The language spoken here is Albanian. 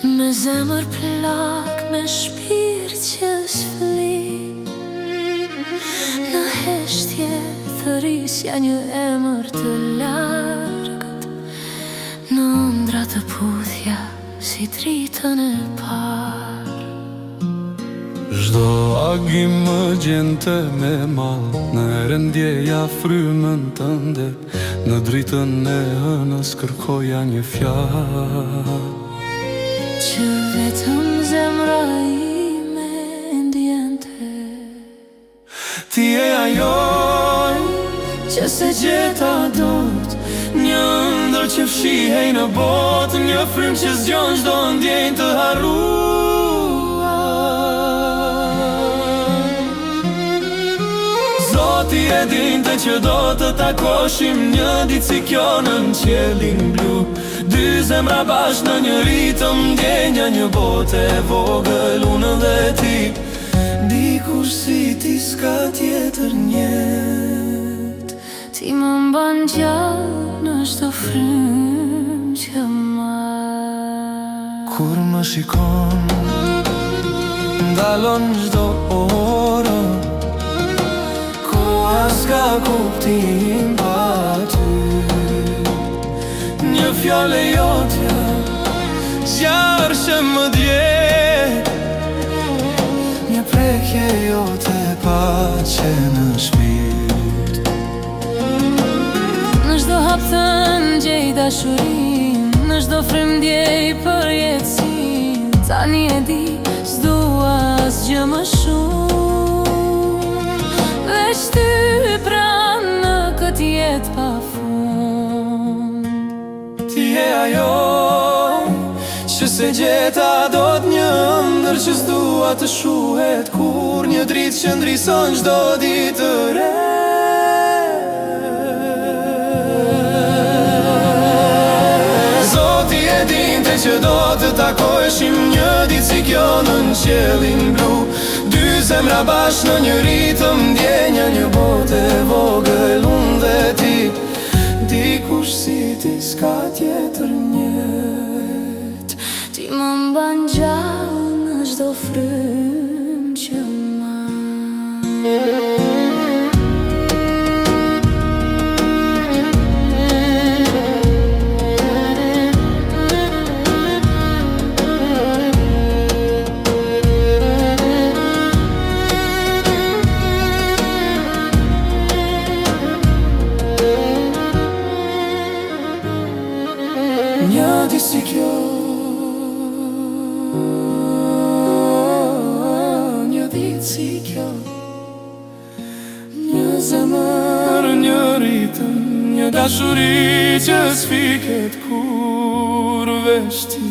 Me zemër plak, me shpirt që s'fli, në heshtje thërisja një emër të largët, në ëndra të puthja si dritën e parë. Zdo agim më gjente me mal, në rendjeja frymën të ndep, në dritën e hënës kërkoja një fjalë që vetëm zemra ime ndjente. Ti e ajo që se gjeta dot, një ëndër që fshihej në botë, një frym që zgjon çdo ndjenjë të harruar. Zoti e dinte që do të takoshim një ditë si kjo në qiellin blu, dy zemra bashkë në një ritëm, ndjenja një botë e vogël, unë dhe ti. Dikush si ti s'ka tjetër njet, ti më mban gjallë në çdo frym që marr. Kur më shikon, ndalon çdo orë, koha s'ka kuptim pa ty. Një fjallë jotja zjarë që më dje, një prekje jote pa që në shpirt. Në çdo hap thënë gjej dashurin, në çdo frym ndjej përjetësin. Tani e di s'dua asgjë më shumë, veç ty pranë në këtë jetë pafund. Ti e ajo që se gjeta dot, një ëndër që s'dua të shuhet kur, një dritë që ndrison çdo ditë të re. Zoti e dinte që do të takoheshim një ditë si kjo në qiellin blu, dy zemra bashkë në një ritëm, ndjenja një botë e vogël, unë dhe ti. Dikush si ti s'ka tjetër njet, ti më mban gjallë në çdo frym që marr. Një ditë si kjo, një ditë si kjo, një zemër, një ritëm, një dashuri që s'fiket kur veç ti.